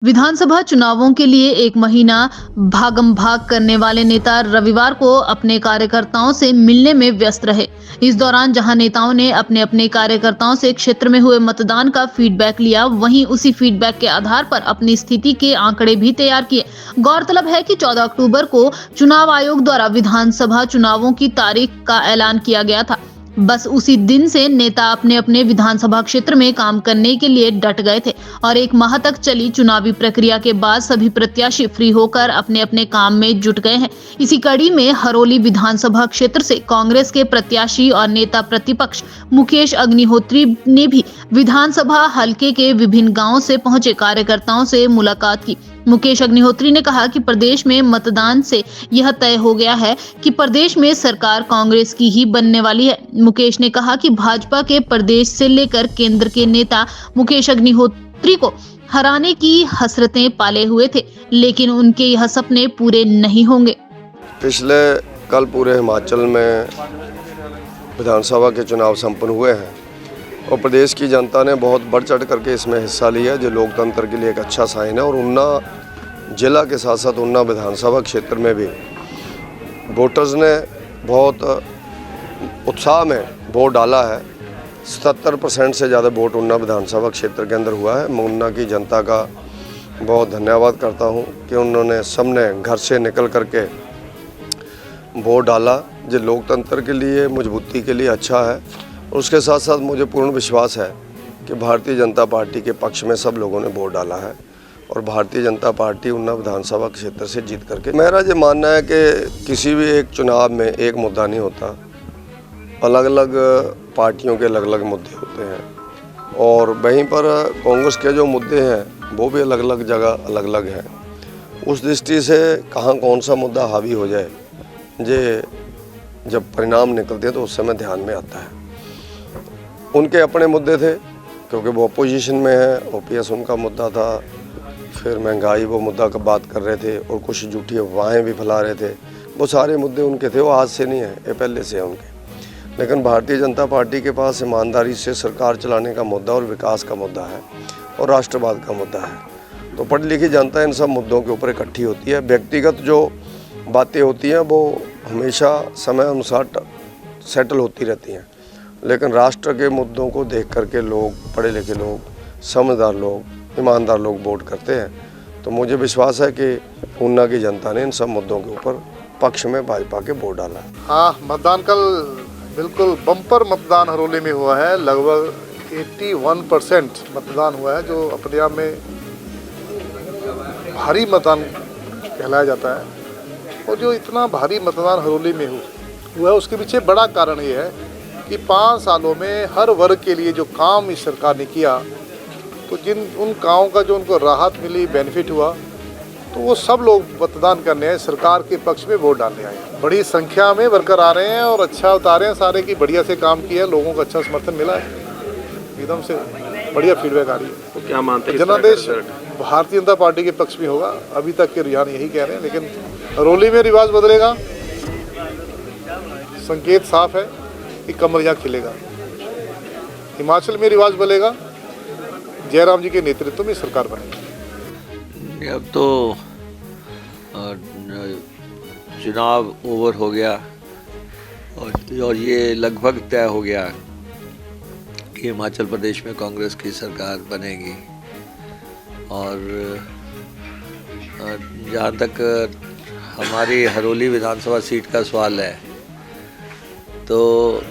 विधानसभा चुनावों के लिए एक महीना भागम भाग करने वाले नेता रविवार को अपने कार्यकर्ताओं से मिलने में व्यस्त रहे। इस दौरान जहां नेताओं ने अपने अपने कार्यकर्ताओं से क्षेत्र में हुए मतदान का फीडबैक लिया, वहीं उसी फीडबैक के आधार पर अपनी स्थिति के आंकड़े भी तैयार किए। गौरतलब है कि 14 अक्टूबर को चुनाव आयोग द्वारा विधानसभा चुनावों की तारीख का ऐलान किया गया था। बस उसी दिन से नेता अपने अपने विधानसभा क्षेत्र में काम करने के लिए डट गए थे और एक माह तक चली चुनावी प्रक्रिया के बाद सभी प्रत्याशी फ्री होकर अपने अपने काम में जुट गए हैं। इसी कड़ी में हरोली विधानसभा क्षेत्र से कांग्रेस के प्रत्याशी और नेता प्रतिपक्ष मुकेश अग्निहोत्री ने भी विधानसभा हलके के विभिन्न गांवों से पहुंचे कार्यकर्ताओं से मुलाकात की। मुकेश अग्निहोत्री ने कहा कि प्रदेश में मतदान से यह तय हो गया है कि प्रदेश में सरकार कांग्रेस की ही बनने वाली है। मुकेश ने कहा कि भाजपा के प्रदेश से लेकर केंद्र के नेता मुकेश अग्निहोत्री को हराने की हसरतें पाले हुए थे, लेकिन उनके यह सपने पूरे नहीं होंगे। पिछले कल पूरे हिमाचल में विधानसभा के चुनाव संपन्न हुए हैं और प्रदेश की जनता ने बहुत बढ़ चढ़ करके इसमें हिस्सा लिया, जो लोकतंत्र के लिए एक अच्छा साइन है। और ऊना जिला के साथ साथ ऊना विधानसभा क्षेत्र में भी वोटर्स ने बहुत उत्साह में वोट डाला है। 77% से ज़्यादा वोट ऊना विधानसभा क्षेत्र के अंदर हुआ है। मैं ऊना की जनता का बहुत धन्यवाद करता हूं कि उन्होंने सबने घर से निकल करके वोट डाला, जो लोकतंत्र के लिए मजबूती के लिए अच्छा है। उसके साथ साथ मुझे पूर्ण विश्वास है कि भारतीय जनता पार्टी के पक्ष में सब लोगों ने वोट डाला है और भारतीय जनता पार्टी ऊना विधानसभा क्षेत्र से जीत करके। मेरा ये मानना है कि किसी भी एक चुनाव में एक मुद्दा नहीं होता, अलग अलग पार्टियों के अलग अलग मुद्दे होते हैं और वहीं पर कांग्रेस के जो मुद्दे हैं वो भी अलग अलग जगह अलग अलग हैं। उस दृष्टि से कहाँ कौन सा मुद्दा हावी हो जाए, ये जब परिणाम निकलते हैं तो उस समय ध्यान में आता है। उनके अपने मुद्दे थे क्योंकि वो अपोजिशन में है, ओपीएस उनका मुद्दा था, फिर महंगाई वो मुद्दा का बात कर रहे थे और कुछ झूठी अफवाहें भी फैला रहे थे। वो सारे मुद्दे उनके थे, वो आज से नहीं है, ये पहले से है उनके। लेकिन भारतीय जनता पार्टी के पास ईमानदारी से सरकार चलाने का मुद्दा और विकास का मुद्दा है और राष्ट्रवाद का मुद्दा है। तो पढ़ी लिखी जनता इन सब मुद्दों के ऊपर इकट्ठी होती है। व्यक्तिगत जो बातें होती हैं वो हमेशा समय अनुसार सेटल होती रहती हैं, लेकिन राष्ट्र के मुद्दों को देख करके लोग, पढ़े लिखे लोग, समझदार लोग, ईमानदार लोग वोट करते हैं। तो मुझे विश्वास है कि ऊना की जनता ने इन सब मुद्दों के ऊपर पक्ष में भाजपा के वोट डाला है। हाँ, मतदान कल बिल्कुल बम्पर मतदान हरोली में हुआ है। लगभग 81% मतदान हुआ है, जो अपने आप में भारी मतदान कहलाया जाता है। और जो इतना भारी मतदान हरोली में हुआ है, उसके पीछे बड़ा कारण ये है कि 5 सालों में हर वर्ग के लिए जो काम इस सरकार ने किया, तो उन कामों का जो उनको राहत मिली, बेनिफिट हुआ, तो वो सब लोग मतदान करने आए, सरकार के पक्ष में वोट डालने आए। बड़ी संख्या में वर्कर आ रहे हैं और अच्छा बता रहे हैं सारे कि बढ़िया से काम किया, लोगों को अच्छा समर्थन मिला है, एकदम से बढ़िया फीडबैक आ रही है। तो क्या मानते हैं जनादेश भारतीय जनता पार्टी के पक्ष में होगा, अभी तक के रुझान यही कह रहे हैं। लेकिन हरोली में रिवाज बदलेगा, संकेत साफ है कि कमर यहाँ खिलेगा। हिमाचल में रिवाज बदलेगा, जयराम जी के नेतृत्व में सरकार बनेगी। अब तो चुनाव ओवर हो गया और ये लगभग तय हो गया कि हिमाचल प्रदेश में कांग्रेस की सरकार बनेगी। और जहाँ तक हमारी हरोली विधानसभा सीट का सवाल है, तो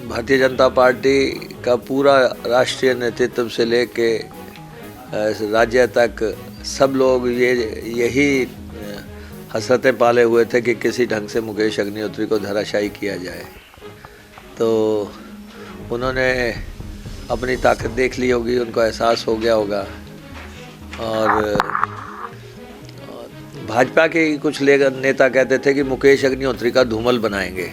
भारतीय जनता पार्टी का पूरा राष्ट्रीय नेतृत्व से लेके राज्य तक सब लोग यही हसरतें पाले हुए थे कि किसी ढंग से मुकेश अग्निहोत्री को धराशायी किया जाए। तो उन्होंने अपनी ताकत देख ली होगी, उनको एहसास हो गया होगा। और भाजपा के कुछ नेता कहते थे कि मुकेश अग्निहोत्री का धूमल बनाएंगे,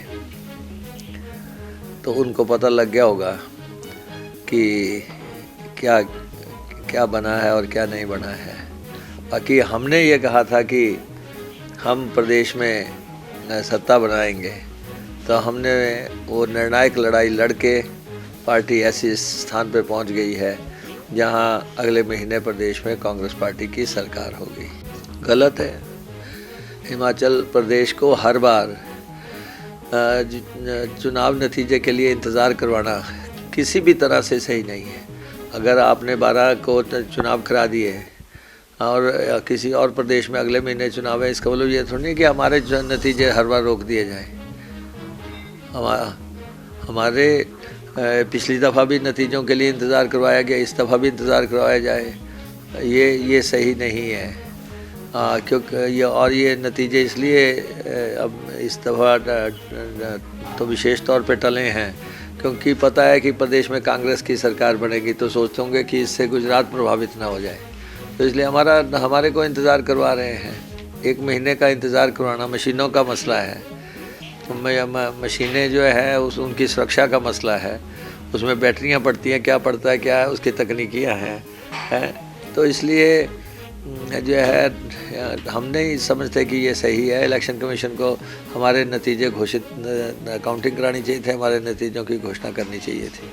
तो उनको पता लग गया होगा कि क्या क्या बना है और क्या नहीं बना है। बाकी हमने ये कहा था कि हम प्रदेश में सत्ता बनाएंगे, तो हमने वो निर्णायक लड़ाई लड़के पार्टी ऐसी स्थान पे पहुंच गई है जहां अगले महीने प्रदेश में कांग्रेस पार्टी की सरकार होगी। गलत है। हिमाचल प्रदेश को हर बार चुनाव नतीजे के लिए इंतज़ार करवाना किसी भी तरह से सही नहीं है। अगर आपने 12 को चुनाव करा दिए और किसी और प्रदेश में अगले महीने चुनाव है, इसका मतलब ये थोड़ी नहीं कि हमारे नतीजे हर बार रोक दिए जाएं। हमारे पिछली दफ़ा भी नतीजों के लिए इंतज़ार करवाया गया, इस दफ़ा भी इंतज़ार करवाया जाए, ये सही नहीं है। क्योंकि ये नतीजे इसलिए अब इस दफ़ा तो विशेष तौर पे टले हैं क्योंकि पता है कि प्रदेश में कांग्रेस की सरकार बनेगी, तो सोचते होंगे कि इससे गुजरात प्रभावित ना हो जाए, तो इसलिए हमारे को इंतज़ार करवा रहे हैं। 1 महीने का इंतज़ार करवाना मशीनों का मसला है। मशीनें जो है उनकी सुरक्षा का मसला है, उसमें बैटरियां पड़ती हैं, क्या पड़ता है क्या है, उसकी तकनीकियां हैं। तो इसलिए जो है हम नहीं समझते कि ये सही है। इलेक्शन कमीशन को हमारे नतीजे घोषित काउंटिंग करानी चाहिए थे, हमारे नतीजों की घोषणा करनी चाहिए थी।